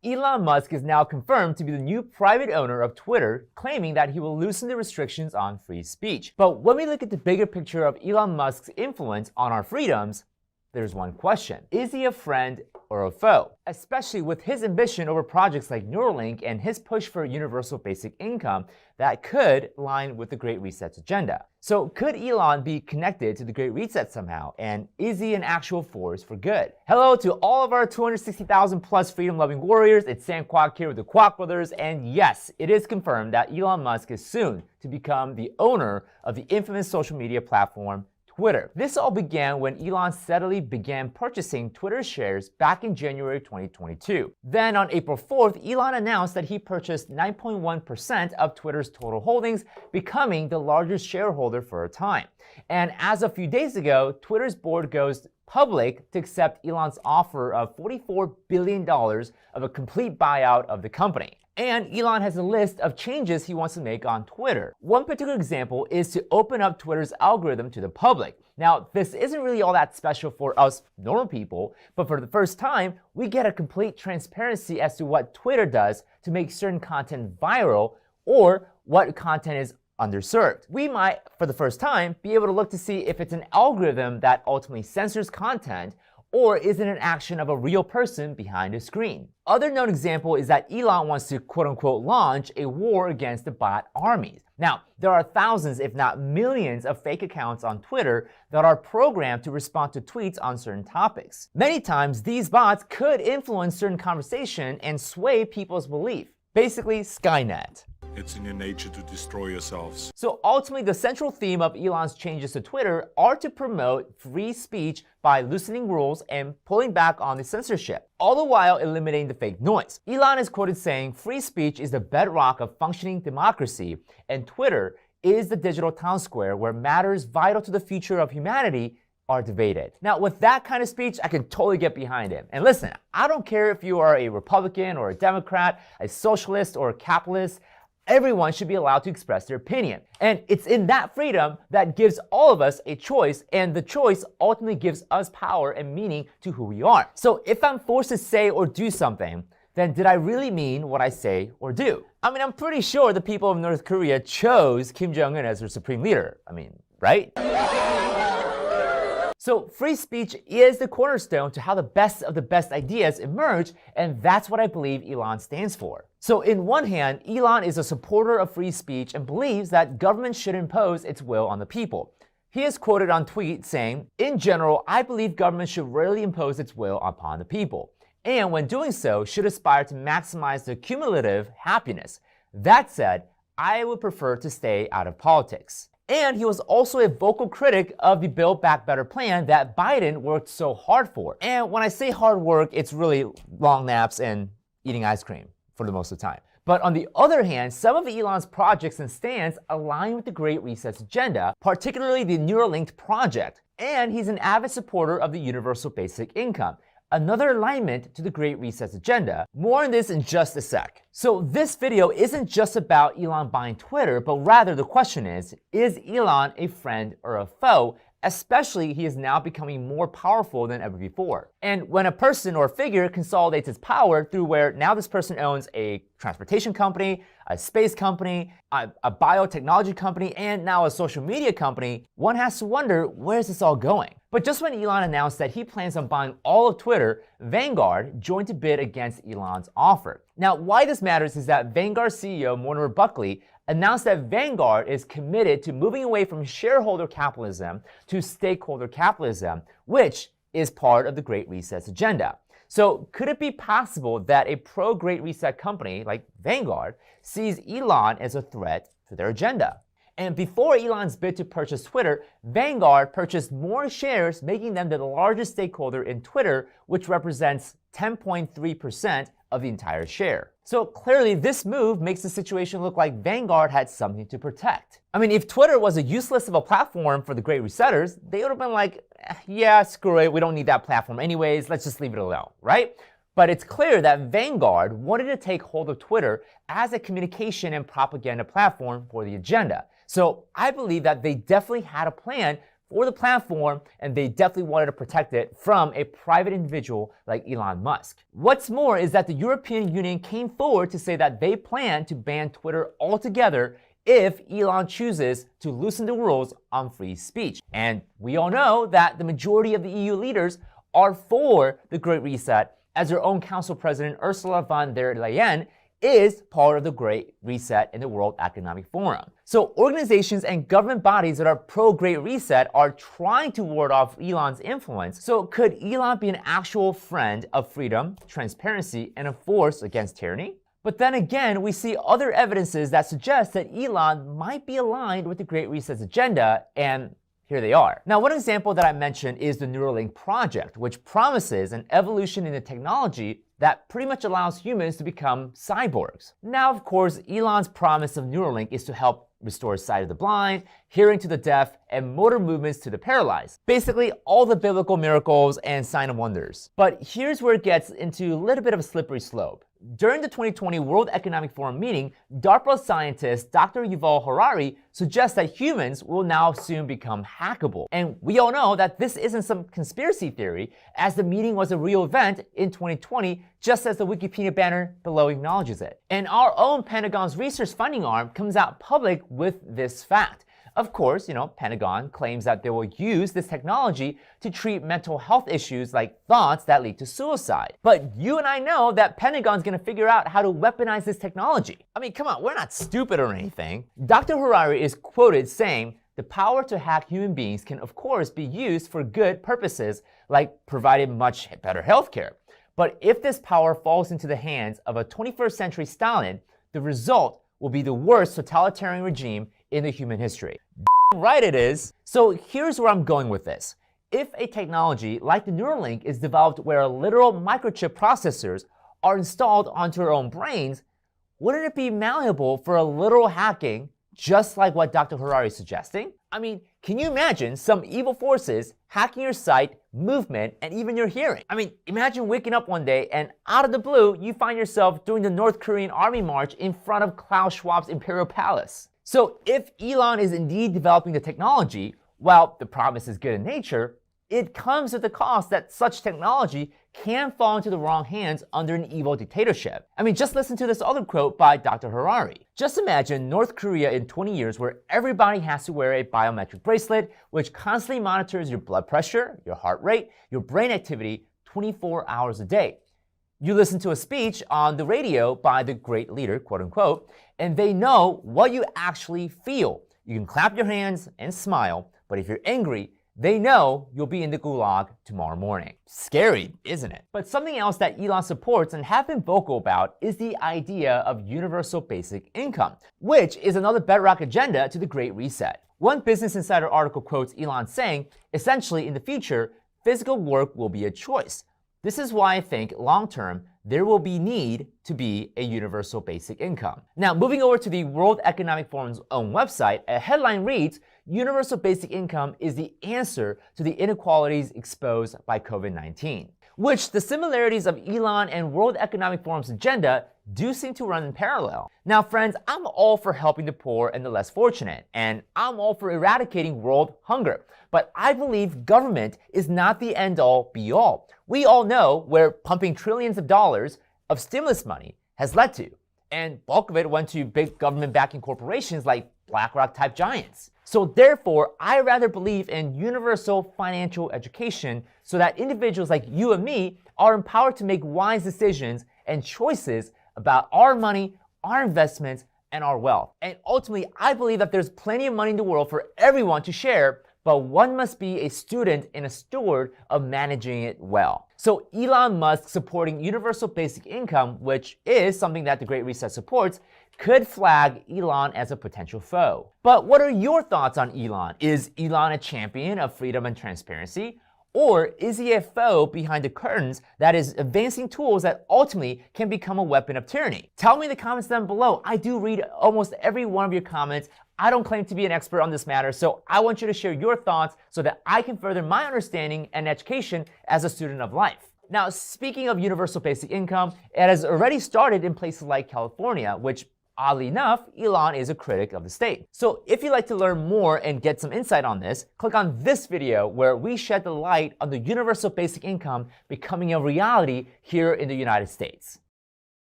Elon Musk is now confirmed to be the new private owner of Twitter, claiming that he will loosen the restrictions on free speech. But when we look at the bigger picture of Elon Musk's influence on our freedoms, there's one question. Is he a friend or a foe? Especially with his ambition over projects like Neuralink and his push for universal basic income that could align with the Great Reset's agenda. So could Elon be connected to the Great Reset somehow? And is he an actual force for good? Hello to all of our 260,000 plus freedom-loving warriors. It's Sam Kwok here with the Kwok Brothers. And yes, it is confirmed that Elon Musk is soon to become the owner of the infamous social media platform Twitter. This all began when Elon steadily began purchasing Twitter shares back in January 2022. Then on April 4th, Elon announced that he purchased 9.1% of Twitter's total holdings, becoming the largest shareholder for a time. And as of a few days ago, Twitter's board goes public to accept Elon's offer of $44 billion of a complete buyout of the company. And Elon has a list of changes he wants to make on Twitter. One particular example is to open up Twitter's algorithm to the public. Now, this isn't really all that special for us normal people, but for the first time, we get a complete transparency as to what Twitter does to make certain content viral or what content is underserved. We might, for the first time, be able to look to see if it's an algorithm that ultimately censors content, or is it an action of a real person behind a screen? Other known example is that Elon wants to quote-unquote launch a war against the bot armies. Now, there are thousands, if not millions, of fake accounts on Twitter that are programmed to respond to tweets on certain topics. Many times, these bots could influence certain conversation and sway people's belief. Basically, Skynet. It's in your nature to destroy yourselves. So ultimately, the central theme of Elon's changes to Twitter are to promote free speech by loosening rules and pulling back on the censorship, all the while eliminating the fake noise. Elon is quoted saying, "Free speech is the bedrock of functioning democracy, and Twitter is the digital town square where matters vital to the future of humanity are debated." Now, with that kind of speech, I can totally get behind it. And listen, I don't care if you are a Republican or a Democrat, a socialist or a capitalist. Everyone should be allowed to express their opinion. And it's in that freedom that gives all of us a choice, and the choice ultimately gives us power and meaning to who we are. So if I'm forced to say or do something, then did I really mean what I say or do? I mean, I'm pretty sure the people of North Korea chose Kim Jong-un as their supreme leader. I mean, right? So free speech is the cornerstone to how the best of the best ideas emerge, and that's what I believe Elon stands for. So in one hand, Elon is a supporter of free speech and believes that government should impose its will on the people. He is quoted on tweet saying, "In general, I believe government should rarely impose its will upon the people, and when doing so, should aspire to maximize their cumulative happiness. That said, I would prefer to stay out of politics." And he was also a vocal critic of the Build Back Better plan that Biden worked so hard for. And when I say hard work, it's really long naps and eating ice cream for the most of the time. But on the other hand, some of Elon's projects and stands align with the Great Reset's agenda, particularly the Neuralink project. And he's an avid supporter of the universal basic income, another alignment to the Great Reset's agenda. More on this in just a sec. So this video isn't just about Elon buying Twitter, but rather the question is Elon a friend or a foe? Especially, he is now becoming more powerful than ever before. And when a person or figure consolidates its power through where now this person owns a transportation company, a space company, a biotechnology company, and now a social media company, one has to wonder, where's this all going? But just when Elon announced that he plans on buying all of Twitter, Vanguard joined to bid against Elon's offer. Now, why this matters is that Vanguard CEO Mortimer Buckley announced that Vanguard is committed to moving away from shareholder capitalism to stakeholder capitalism, which is part of the Great Reset's agenda. So could it be possible that a pro-Great Reset company like Vanguard sees Elon as a threat to their agenda? And before Elon's bid to purchase Twitter, Vanguard purchased more shares, making them the largest stakeholder in Twitter, which represents 10.3% of the entire share. So clearly this move makes the situation look like Vanguard had something to protect. I mean, if Twitter was a useless of a platform for the Great Resetters, they would have been like, yeah, screw it, we don't need that platform anyways, let's just leave it alone, right? But it's clear that Vanguard wanted to take hold of Twitter as a communication and propaganda platform for the agenda. So I believe that they definitely had a plan for the platform, and they definitely wanted to protect it from a private individual like Elon Musk. What's more is that the European Union came forward to say that they plan to ban Twitter altogether if Elon chooses to loosen the rules on free speech. And we all know that the majority of the EU leaders are for the Great Reset, as their own Council President Ursula von der Leyen is part of the Great Reset in the World Economic Forum. So organizations and government bodies that are pro-Great Reset are trying to ward off Elon's influence. So could Elon be an actual friend of freedom, transparency, and a force against tyranny? But then again, we see other evidences that suggest that Elon might be aligned with the Great Reset's agenda, and here they are. Now, one example that I mentioned is the Neuralink project, which promises an evolution in the technology that pretty much allows humans to become cyborgs. Now, of course, Elon's promise of Neuralink is to help restore sight of the blind, hearing to the deaf, and motor movements to the paralyzed. Basically, all the biblical miracles and sign of wonders. But here's where it gets into a little bit of a slippery slope. During the 2020 World Economic Forum meeting, DARPA scientist Dr. Yuval Harari suggests that humans will now soon become hackable. And we all know that this isn't some conspiracy theory, as the meeting was a real event in 2020, just as the Wikipedia banner below acknowledges it. And our own Pentagon's research funding arm comes out public with this fact. Of course, Pentagon claims that they will use this technology to treat mental health issues like thoughts that lead to suicide. But you and I know that Pentagon's gonna figure out how to weaponize this technology. I mean, come on, we're not stupid or anything. Dr. Harari is quoted saying, "The power to hack human beings can of course be used for good purposes, like providing much better healthcare. But if this power falls into the hands of a 21st century Stalin, the result will be the worst totalitarian regime in the human history." Right it is. So here's where I'm going with this. If a technology like the Neuralink is developed where literal microchip processors are installed onto our own brains, wouldn't it be malleable for a literal hacking, just like what Dr. Harari is suggesting? I mean, can you imagine some evil forces hacking your sight, movement, and even your hearing? I mean, imagine waking up one day and out of the blue, you find yourself doing the North Korean army march in front of Klaus Schwab's Imperial Palace. So if Elon is indeed developing the technology, while the promise is good in nature, it comes at the cost that such technology can fall into the wrong hands under an evil dictatorship. I mean, just listen to this other quote by Dr. Harari. Just imagine North Korea in 20 years where everybody has to wear a biometric bracelet which constantly monitors your blood pressure, your heart rate, your brain activity 24 hours a day. You listen to a speech on the radio by the great leader, quote unquote, and they know what you actually feel. You can clap your hands and smile, but if you're angry, they know you'll be in the gulag tomorrow morning. Scary, isn't it? But something else that Elon supports and have been vocal about is the idea of universal basic income, which is another bedrock agenda to the Great Reset. One Business Insider article quotes Elon saying, essentially in the future, physical work will be a choice. This is why I think long-term, there will be need to be a universal basic income. Now, moving over to the World Economic Forum's own website, a headline reads, "Universal basic income is the answer to the inequalities exposed by COVID-19." Which the similarities of Elon and World Economic Forum's agenda do seem to run in parallel. Now, friends, I'm all for helping the poor and the less fortunate, and I'm all for eradicating world hunger. But I believe government is not the end-all, be-all. We all know where pumping trillions of dollars of stimulus money has led to, and bulk of it went to big government-backing corporations like BlackRock-type giants. So therefore, I rather believe in universal financial education so that individuals like you and me are empowered to make wise decisions and choices about our money, our investments, and our wealth. And ultimately, I believe that there's plenty of money in the world for everyone to share, but one must be a student and a steward of managing it well. So Elon Musk supporting universal basic income, which is something that the Great Reset supports, could flag Elon as a potential foe. But what are your thoughts on Elon? Is Elon a champion of freedom and transparency? Or is he a foe behind the curtains that is advancing tools that ultimately can become a weapon of tyranny? Tell me in the comments down below. I do read almost every one of your comments. I don't claim to be an expert on this matter, so I want you to share your thoughts so that I can further my understanding and education as a student of life. Now, speaking of universal basic income, it has already started in places like California, which Oddly enough, Elon is a critic of the state. So if you'd like to learn more and get some insight on this, click on this video where we shed the light on the universal basic income becoming a reality here in the United States.